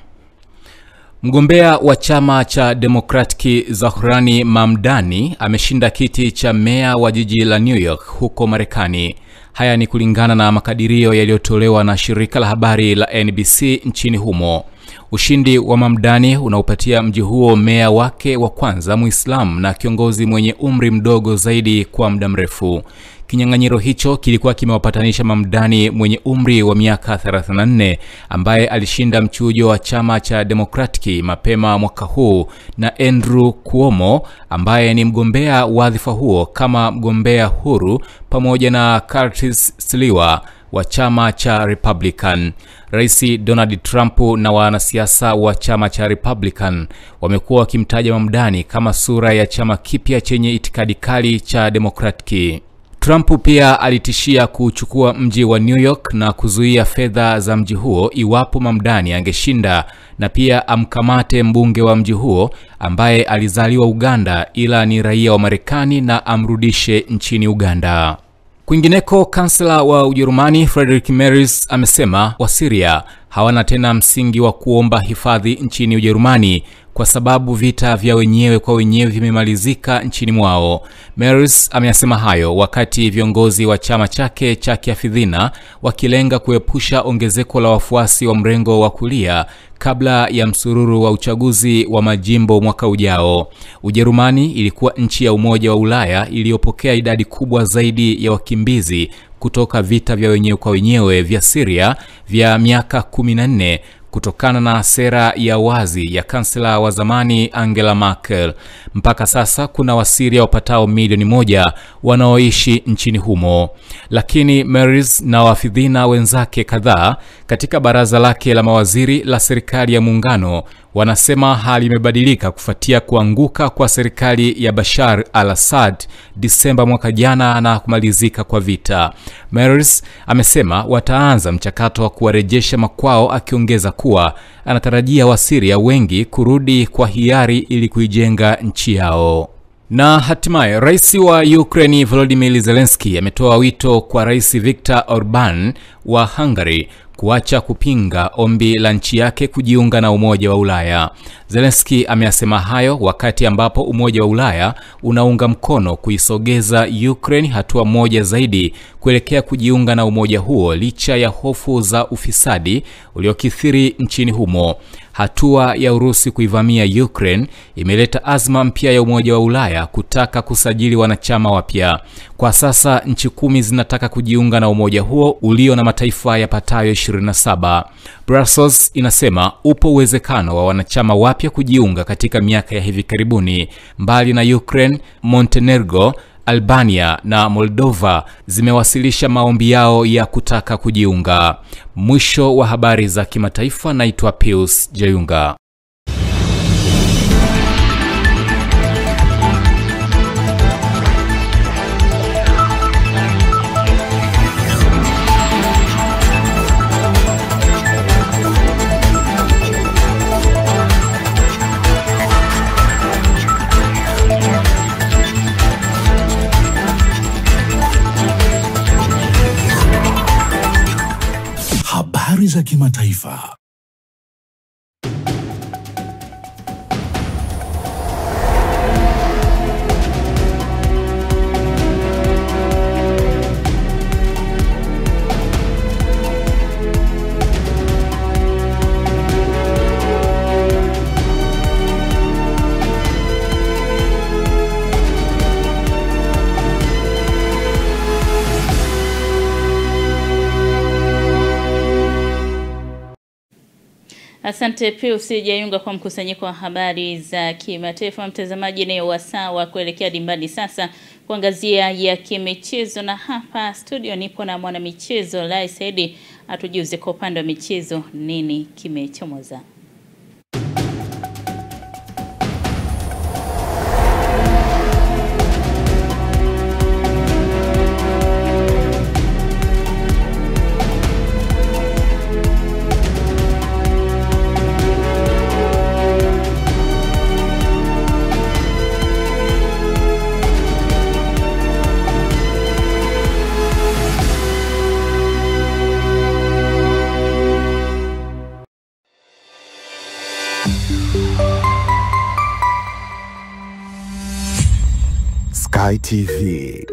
Speaker 4: Mgombea wa chama cha Democratic Zahrani Mamdani ameshinda kiti cha meya wa jiji la New York huko Marekani. Haya ni kulingana na makadirio yaliyotolewa na shirika la habari la NBC nchini humo. Ushindi wa Mamdani unaupatia mji huo meya wake wa kwanza Muislamu na kiongozi mwenye umri mdogo zaidi kwa muda mrefu. Kinyang'anyiro hicho kilikuwa kimewapatanisha Mamdani mwenye umri wa miaka 34 ambaye alishinda mchujo wa chama cha Democratic mapema mwaka huu na Andrew Cuomo ambaye ni mgombea wadhifa huo kama mgombea huru pamoja na Curtis Sliwa wa chama cha Republican. Rais Donald Trump na wanasiasa wa chama cha Republican wamekuwa wakimtaja Mamdani kama sura ya chama kipya chenye itikadi kali cha Democratic. Trump pia alitishia kuchukua mji wa New York na kuzuia fedha za mji huo iwapo Mamdani angeshinda, na pia amkamate mbunge wa mji huo ambaye alizaliwa Uganda ila ni raia wa Marekani na amrudishe nchini Uganda. Kwingineko, kansela wa Ujerumani Friedrich Merz amesema Wasiria hawana tena msingi wa kuomba hifadhi nchini Ujerumani kwa sababu vita vya wenyewe kwa wenyewe vimemalizika nchini mwao. Merz ameyasema hayo wakati viongozi wa chama chake cha Kiafidhina wakilenga kuepusha ongezeko la wafuasi wa mrengo wa kulia kabla ya msururu wa uchaguzi wa majimbo mwaka ujao. Ujerumani ilikuwa nchi ya Umoja wa Ulaya iliyopokea idadi kubwa zaidi ya wakimbizi kutoka vita vya wenyewe kwa wenyewe vya Syria vya miaka 14 kutokana na sera ya wazi ya kansela wa zamani Angela Merkel. Mpaka sasa kuna Wasiria wapatao milioni 1 wanaoishi nchini humo. Lakini Merz na wafidhina wenzake kadhaa katika baraza lake la mawaziri la serikali ya muungano wanasema hali imebadilika kufuatia kuanguka kwa serikali ya Bashar al-Assad Disemba mwaka jana na kumalizika kwa vita. Merz amesema wataanza mchakato wa kuwarejesha makwao, akiongeza kuwa anatarajia Wasiria wengi kurudi kwa hiari ili kuijenga nchi yao. Na hatimaye rais wa Ukraine Volodymyr Zelensky ametoa wito kwa Rais Viktor Orban wa Hungary kuacha kupinga ombi la nchi yake kujiunga na Umoja wa Ulaya. Zelensky ameyasema hayo wakati ambapo Umoja wa Ulaya unaunga mkono kuisogeza Ukraine hatua moja zaidi kuelekea kujiunga na umoja huo licha ya hofu za ufisadi uliokithiri nchini humo. Hatua ya Urusi kuivamia Ukraine imeleta azma mpya ya Umoja wa Ulaya kutaka kusajili wanachama wapya. Kwa sasa nchi 10 zinataka kujiunga na umoja huo ulio na mataifa yapatayo 27. Brussels inasema upo uwezekano wa wanachama wapya kujiunga katika miaka ya hivi karibuni. Mbali na Ukraine, Montenegro, Albania na Moldova zimewasilisha maombi yao ya kutaka kujiunga. Mwisho wa habari za kimataifa, naitwa Pius Jayunga.
Speaker 17: za kimataifa.
Speaker 2: Asante Pius Jayunga kwa mkusanyiko wa habari za kimataifa. Mtazamaji, ni wasaa wa kuelekea dimbani sasa kuangazia ya kimichezo, na hapa studio nipo na mwana michezo Lai Saidi atujuze kwa upande wa michezo nini kimechomoza.
Speaker 18: Sky TV.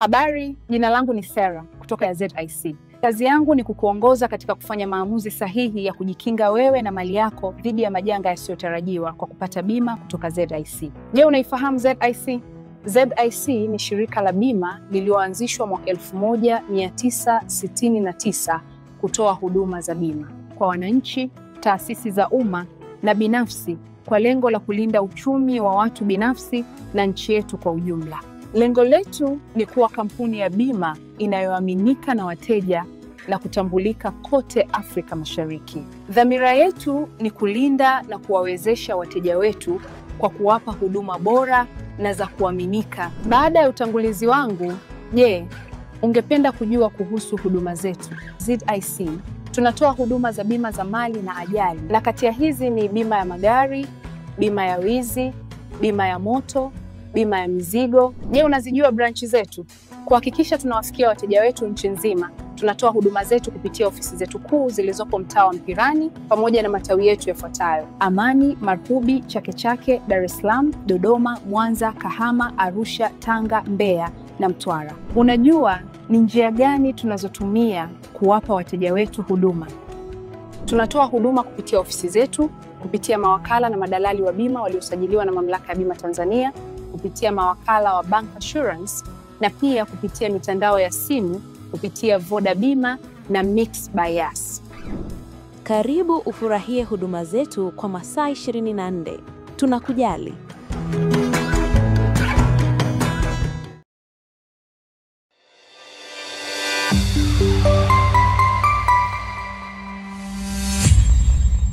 Speaker 3: Habari, jina langu ni Sarah kutoka ya ZIC. Kazi yangu ni kukuongoza katika kufanya maamuzi sahihi ya kujikinga wewe na mali yako dhidi ya majanga yasiyotarajiwa kwa kupata bima kutoka ZIC. Je, unaifahamu ZIC? ZIC ni shirika la bima lililoanzishwa mwaka 1969 kutoa huduma za bima kwa wananchi, taasisi za umma na binafsi kwa lengo la kulinda uchumi wa watu binafsi na nchi yetu kwa ujumla. Lengo letu ni kuwa kampuni ya bima inayoaminika na wateja na kutambulika kote Afrika Mashariki. Dhamira yetu ni kulinda na kuwawezesha wateja wetu kwa kuwapa huduma bora na za kuaminika. Baada ya utangulizi wangu, je, ungependa kujua kuhusu huduma zetu? ZIC tunatoa huduma za bima za mali na ajali, na kati ya hizi ni bima ya magari, bima ya wizi, bima ya moto, bima ya mizigo. Je, unazijua branchi zetu? Kuhakikisha tunawafikia wateja wetu nchi nzima, tunatoa huduma zetu kupitia ofisi zetu kuu zilizopo mtaa wa Mpirani pamoja na matawi yetu yafuatayo: Amani, Marhubi, Chake Chake, Dar es Salaam, Dodoma, Mwanza, Kahama, Arusha, Tanga, Mbeya na Mtwara. Unajua ni njia gani tunazotumia kuwapa wateja wetu huduma? Tunatoa huduma kupitia ofisi zetu, kupitia mawakala na madalali wa bima waliosajiliwa na Mamlaka ya Bima Tanzania, kupitia mawakala wa Bank Assurance na pia kupitia mitandao ya simu kupitia Voda Bima na Mix by Yas.
Speaker 22: Karibu ufurahie huduma zetu kwa masaa 24. Tunakujali.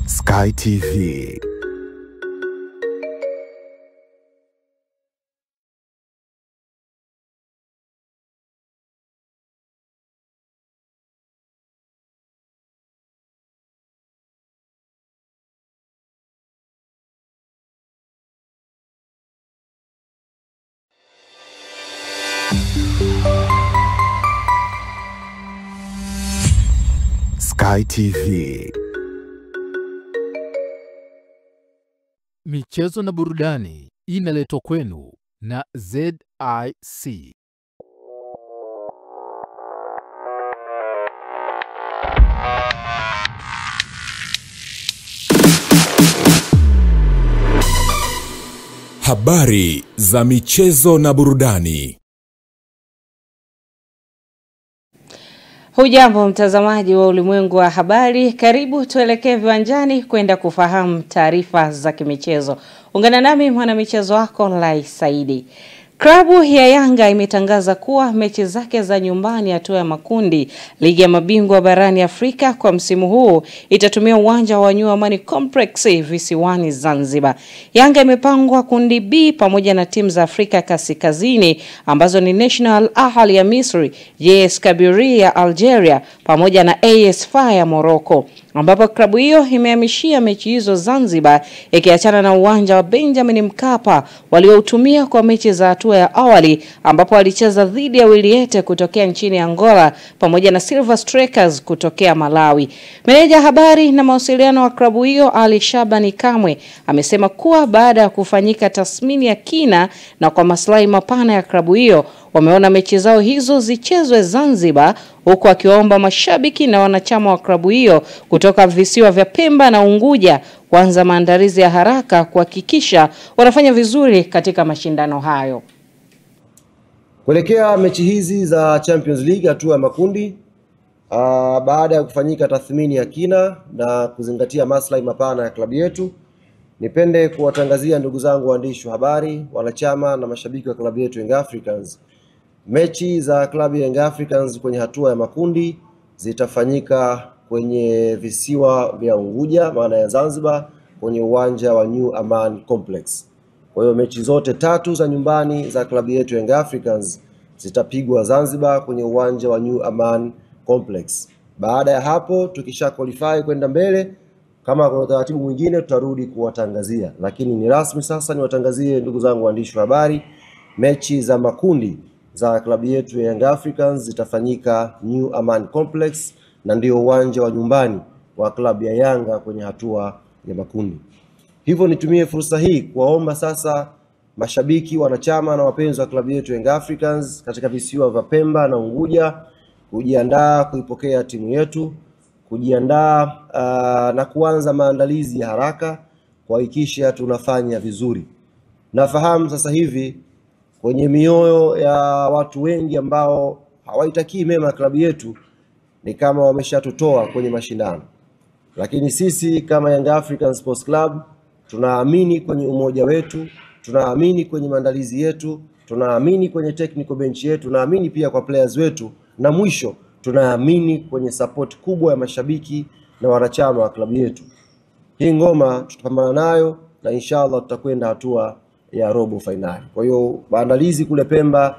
Speaker 18: Sky TV. Sky TV.
Speaker 6: Michezo na burudani inaletwa kwenu na ZIC.
Speaker 17: Habari za michezo na burudani.
Speaker 23: Hujambo mtazamaji wa Ulimwengu wa Habari, karibu tuelekee viwanjani kwenda kufahamu taarifa za kimichezo. Ungana nami mwana michezo wako Lai Saidi. Klabu ya Yanga imetangaza kuwa mechi zake za nyumbani hatua ya makundi ligi ya mabingwa barani Afrika kwa msimu huu itatumia uwanja wa New Amani Complex visiwani Zanzibar. Yanga imepangwa kundi B pamoja na timu za Afrika Kaskazini ambazo ni National Ahli ya Misri, JS Kabylie ya Algeria pamoja na AS FAR ya Morocco, ambapo klabu hiyo imehamishia mechi hizo Zanzibar ikiachana na uwanja wa Benjamin Mkapa walioutumia kwa mechi za hatua ya awali ambapo walicheza dhidi ya Wiliete kutokea nchini Angola pamoja na Silver Strikers kutokea Malawi. Meneja habari na mawasiliano wa klabu hiyo Ali Shabani Kamwe amesema kuwa baada ya kufanyika tathmini ya kina na kwa maslahi mapana ya klabu hiyo, wameona mechi zao hizo zichezwe Zanzibar, huku akiwaomba mashabiki na wanachama wa klabu hiyo kutoka visiwa vya Pemba na Unguja kuanza maandalizi ya haraka kuhakikisha wanafanya vizuri katika mashindano hayo.
Speaker 7: Kuelekea mechi hizi za Champions League hatua ya makundi, baada ya kufanyika tathmini ya kina na kuzingatia maslahi mapana ya klabu yetu, nipende kuwatangazia ndugu zangu waandishi wa habari, wanachama na mashabiki wa klabu yetu Young Africans, mechi za klabu ya Young Africans kwenye hatua ya makundi zitafanyika kwenye visiwa vya Unguja maana ya Zanzibar kwenye uwanja wa New Aman Complex. Kwa hiyo mechi zote tatu za nyumbani za klabu yetu Young Africans zitapigwa Zanzibar kwenye uwanja wa New Aman Complex. Baada ya hapo tukisha qualify kwenda mbele, kama kuna taratibu mwingine tutarudi kuwatangazia, lakini ni rasmi sasa niwatangazie ndugu zangu waandishi wa habari, mechi za makundi za klabu yetu ya Young Africans zitafanyika New Aman Complex na ndio uwanja wa nyumbani wa klabu ya Yanga kwenye hatua ya makundi. Hivyo nitumie fursa hii kuwaomba sasa mashabiki, wanachama na wapenzi wa klabu yetu Young Africans katika visiwa vya Pemba na Unguja kujiandaa kuipokea timu yetu, kujiandaa na kuanza maandalizi ya haraka kuhakikisha tunafanya vizuri. Nafahamu sasa hivi kwenye mioyo ya watu wengi ambao hawaitakii mema klabu yetu ni kama wameshatutoa kwenye mashindano, lakini sisi kama Young African Sports Club tunaamini kwenye umoja wetu, tunaamini kwenye maandalizi yetu, tunaamini kwenye technical bench yetu, tunaamini pia kwa players wetu, na mwisho tunaamini kwenye support kubwa ya mashabiki na wanachama wa klabu yetu. Hii ngoma tutapambana nayo na inshallah tutakwenda hatua ya robo finali. Kwa hiyo maandalizi kule Pemba,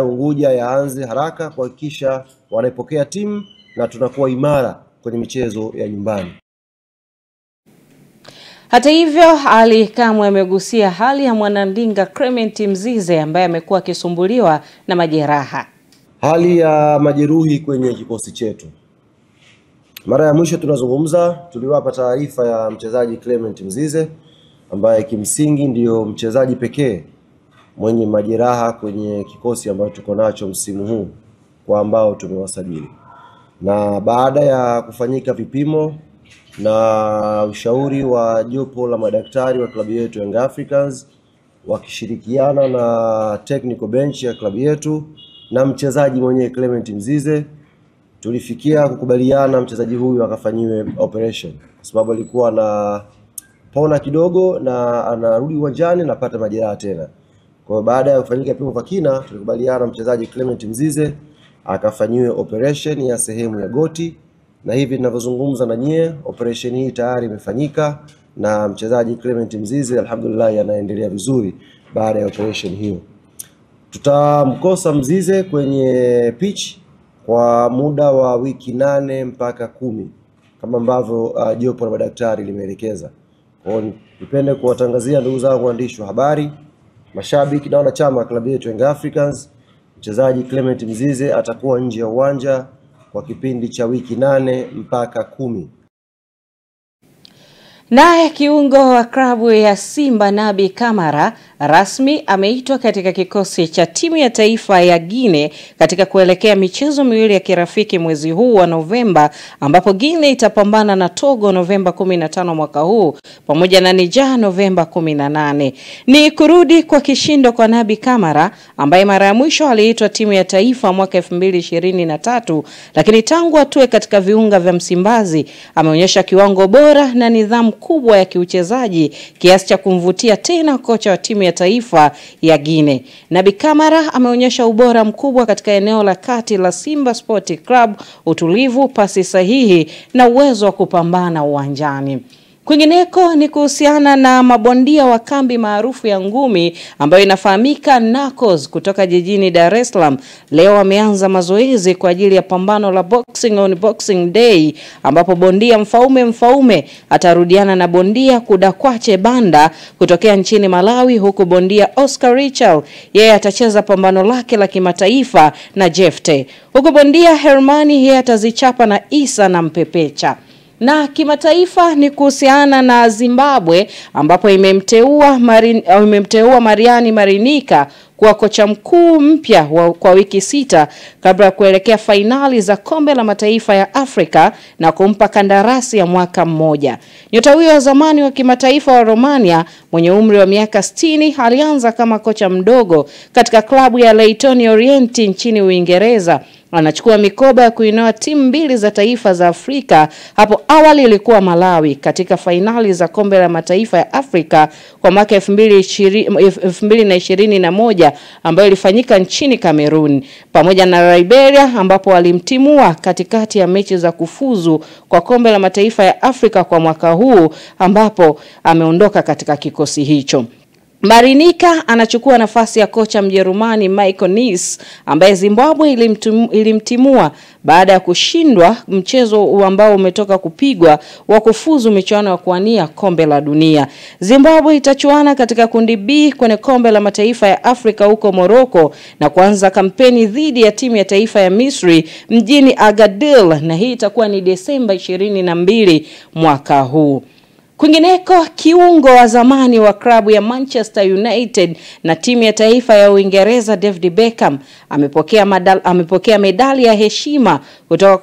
Speaker 7: Unguja yaanze haraka kuhakikisha wanaipokea timu na tunakuwa imara kwenye michezo ya nyumbani.
Speaker 23: Hata hivyo, Ali Kamwe amegusia hali ya mwanandinga Clement Mzize ambaye amekuwa akisumbuliwa na majeraha.
Speaker 7: Hali ya majeruhi kwenye kikosi chetu. Mara ya mwisho tunazungumza tuliwapa taarifa ya mchezaji Clement Mzize ambaye kimsingi ndio mchezaji pekee mwenye majeraha kwenye kikosi ambacho tuko nacho msimu huu kwa ambao tumewasajili. Na baada ya kufanyika vipimo na ushauri wa jopo la madaktari wa klabu yetu Young Africans wakishirikiana na technical bench ya klabu yetu na mchezaji mwenye Clement Mzize, tulifikia kukubaliana mchezaji huyu akafanyiwe operation kwa sababu alikuwa na pona kidogo na anarudi uwanjani na pata majeraha tena. Kwa baada ya kufanyika vipimo vya kina, tulikubaliana mchezaji Clement Mzize akafanyiwe operation ya sehemu ya goti, na hivi ninavyozungumza na nyie operation hii tayari imefanyika na mchezaji Clement Mzize alhamdulillah anaendelea vizuri baada ya operation hiyo. Tutamkosa Mzize kwenye pitch kwa muda wa wiki 8 mpaka 10 kama ambavyo jopo la madaktari limeelekeza. Kwa hiyo nipende kuwatangazia ndugu zangu waandishi wa habari, mashabiki na wanachama wa klabu yetu Young Africans, mchezaji Clement Mzize atakuwa nje ya uwanja kwa kipindi cha wiki 8 mpaka 10.
Speaker 23: Naye kiungo wa klabu ya Simba Nabi Kamara rasmi ameitwa katika kikosi cha timu ya taifa ya Guinea katika kuelekea michezo miwili ya kirafiki mwezi huu wa Novemba, ambapo Guinea itapambana na Togo Novemba 15 mwaka huu pamoja na Niger Novemba 18. Ni kurudi kwa kishindo kwa Nabi Kamara ambaye mara ya mwisho aliitwa timu ya taifa mwaka 2023, lakini tangu atue katika viunga vya Msimbazi ameonyesha kiwango bora na nidhamu kubwa ya kiuchezaji kiasi cha kumvutia tena kocha wa timu ya taifa ya Guinea. Nabi Kamara ameonyesha ubora mkubwa katika eneo la kati la Simba Sport Club, utulivu, pasi sahihi na uwezo wa kupambana uwanjani. Kwingineko ni kuhusiana na mabondia wa kambi maarufu ya ngumi ambayo inafahamika Knuckles kutoka jijini Dar es Salaam. Leo wameanza mazoezi kwa ajili ya pambano la Boxing on Boxing Day, ambapo bondia Mfaume atarudiana na bondia Kudakwache Banda kutokea nchini Malawi, huku bondia Oscar Richard yeye atacheza pambano lake la kimataifa na Jefte, huku bondia Hermani yeye atazichapa na Isa na Mpepecha. Na kimataifa ni kuhusiana na Zimbabwe ambapo imemteua Mariani Marinika kuwa kocha mkuu mpya kwa wiki 6 kabla ya kuelekea fainali za kombe la mataifa ya Afrika na kumpa kandarasi ya mwaka mmoja. Nyota huyo wa zamani wa kimataifa wa Romania mwenye umri wa miaka 60 alianza kama kocha mdogo katika klabu ya Leyton Orient nchini Uingereza. Anachukua mikoba ya kuinoa timu 2 za taifa za Afrika. Hapo awali ilikuwa Malawi katika fainali za kombe la mataifa ya Afrika kwa mwaka 2021 ambayo ilifanyika nchini Cameroon, pamoja na Liberia ambapo walimtimua katikati ya mechi za kufuzu kwa kombe la mataifa ya Afrika kwa mwaka huu, ambapo ameondoka katika kikosi hicho. Marinika anachukua nafasi ya kocha Mjerumani Michael Nies ambaye Zimbabwe ilimtimua baada ya kushindwa mchezo ambao umetoka kupigwa wa kufuzu michuano ya kuania kombe la dunia. Zimbabwe itachuana katika kundi B kwenye kombe la mataifa ya Afrika huko Morocco na kuanza kampeni dhidi ya timu ya taifa ya Misri mjini Agadir, na hii itakuwa ni Desemba 22 mwaka huu. Kwingineko, kiungo wa zamani wa klabu ya Manchester United na timu ya taifa ya Uingereza David Beckham amepokea medali ya heshima kutoka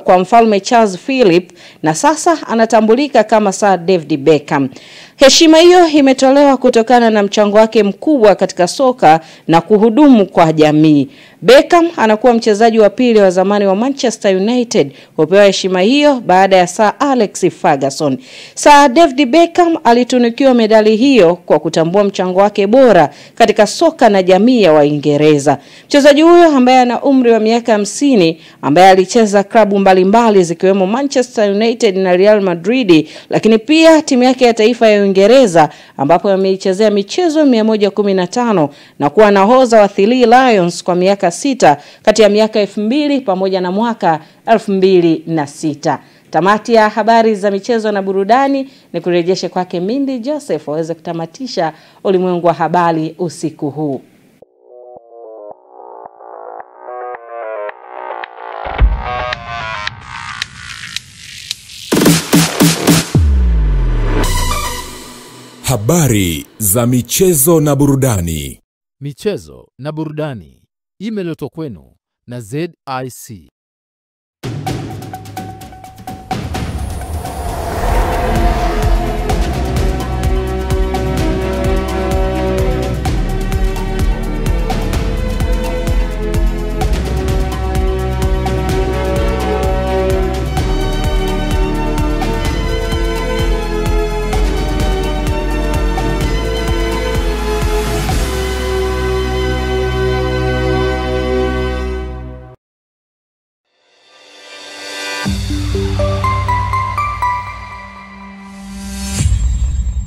Speaker 23: kwa mfalme Charles Philip na sasa anatambulika kama Sir David Beckham. Heshima hiyo imetolewa kutokana na mchango wake mkubwa katika soka na kuhudumu kwa jamii. Beckham anakuwa mchezaji wa pili wa zamani wa Manchester United kupewa heshima hiyo baada ya Sir Alex Ferguson. Sir David Beckham alitunukiwa medali hiyo kwa kutambua mchango wake bora katika soka na jamii ya Waingereza. Mchezaji huyo ambaye ana umri wa miaka 50 ambaye alicheza klabu mbalimbali zikiwemo Manchester United na Real Madrid, lakini pia timu yake ya taifa ya Uingereza ambapo ameichezea michezo 115 na kuwa nahodha wa Three Lions kwa miaka 6 kati ya miaka 2000 pamoja na mwaka 2006. Tamati ya habari za michezo na burudani ni kurejeshe kwake Mindy Joseph aweze kutamatisha ulimwengu wa habari usiku huu.
Speaker 17: Habari za michezo na burudani.
Speaker 6: Michezo na burudani imeletwa kwenu na ZIC.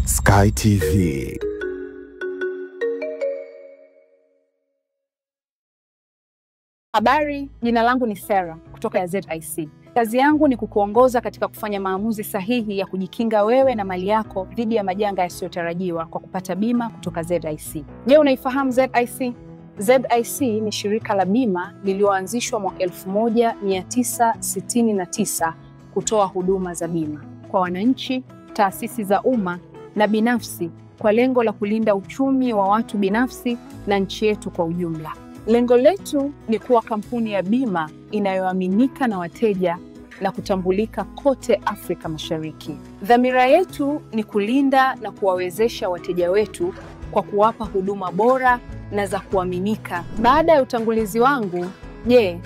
Speaker 18: Sky TV.
Speaker 3: Habari, jina langu ni Sarah kutoka ZIC. Kazi yangu ni kukuongoza katika kufanya maamuzi sahihi ya kujikinga wewe na mali yako dhidi ya majanga yasiyotarajiwa kwa kupata bima kutoka ZIC. Je, unaifahamu ZIC? ZIC ni shirika la bima lililoanzishwa mwaka 1969 kutoa huduma za bima kwa wananchi, taasisi za umma na binafsi kwa lengo la kulinda uchumi wa watu binafsi na nchi yetu kwa ujumla. Lengo letu ni kuwa kampuni ya bima inayoaminika na wateja na kutambulika kote Afrika Mashariki. Dhamira yetu ni kulinda na kuwawezesha wateja wetu kwa kuwapa huduma bora na za kuaminika. Baada ya utangulizi wangu, je,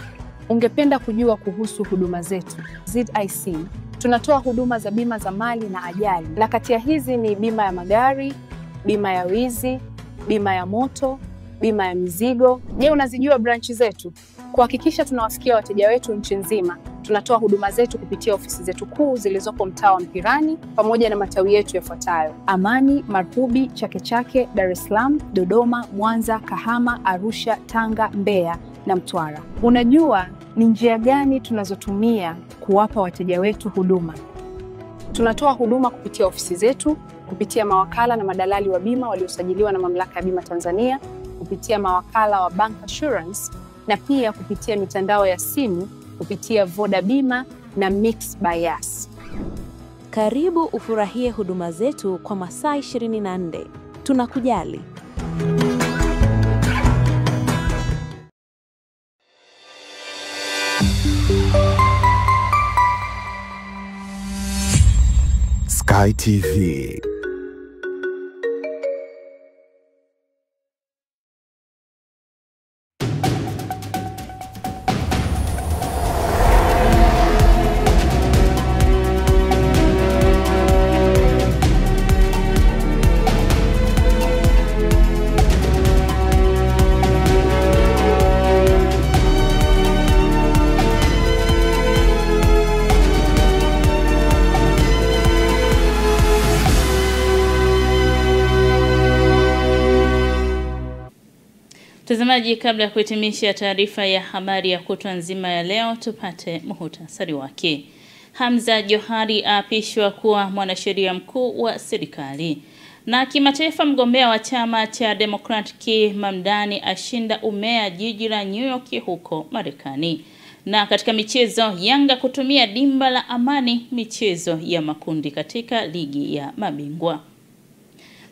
Speaker 3: ungependa kujua kuhusu huduma zetu? ZIC tunatoa huduma za bima za mali na ajali, na kati ya hizi ni bima ya magari, bima ya wizi, bima ya moto, bima ya mizigo. Je, unazijua branchi zetu? Kuhakikisha tunawafikia wateja wetu nchi nzima, tunatoa huduma zetu kupitia ofisi zetu kuu zilizopo mtaa wa Mpirani pamoja na matawi yetu yafuatayo: Amani, Marhubi, Chake Chake, Dar es Salaam, Dodoma, Mwanza, Kahama, Arusha, Tanga, Mbeya na Mtwara. Unajua ni njia gani tunazotumia kuwapa wateja wetu huduma? Tunatoa huduma kupitia ofisi zetu, kupitia mawakala na madalali wa bima waliosajiliwa na Mamlaka ya Bima Tanzania, kupitia mawakala wa Bank Assurance na pia kupitia mitandao ya simu kupitia Voda Bima na Mix by Yas.
Speaker 22: Karibu ufurahie huduma zetu kwa masaa 24. Tunakujali.
Speaker 18: Sky TV.
Speaker 2: Mtazamaji, kabla ya kuhitimisha taarifa ya habari ya kutwa nzima ya leo, tupate muhtasari wake. Hamza Johari aapishwa kuwa mwanasheria mkuu wa serikali. Na kimataifa, mgombea wa chama cha Democratic Mamdani ashinda umea jiji la New York huko Marekani. Na katika michezo, Yanga kutumia dimba la Amani michezo ya makundi katika ligi ya mabingwa.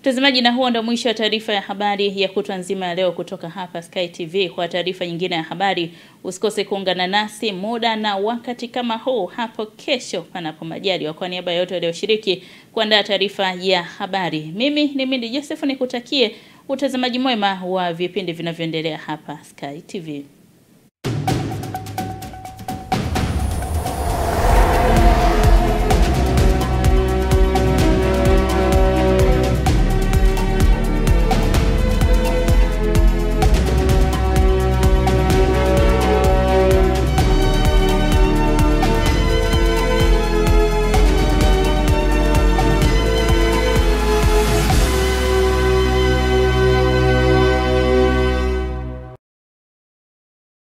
Speaker 2: Mtazamaji, na huo ndio mwisho wa taarifa ya habari ya kutwa nzima ya leo kutoka hapa Sky TV. Kwa taarifa nyingine ya habari, usikose kuungana nasi muda na wakati kama huu hapo kesho panapo majaliwa. Kwa niaba ya wote walioshiriki kuandaa taarifa ya habari, mimi ni Mindi Joseph, nikutakie utazamaji mwema wa vipindi vinavyoendelea hapa Sky TV.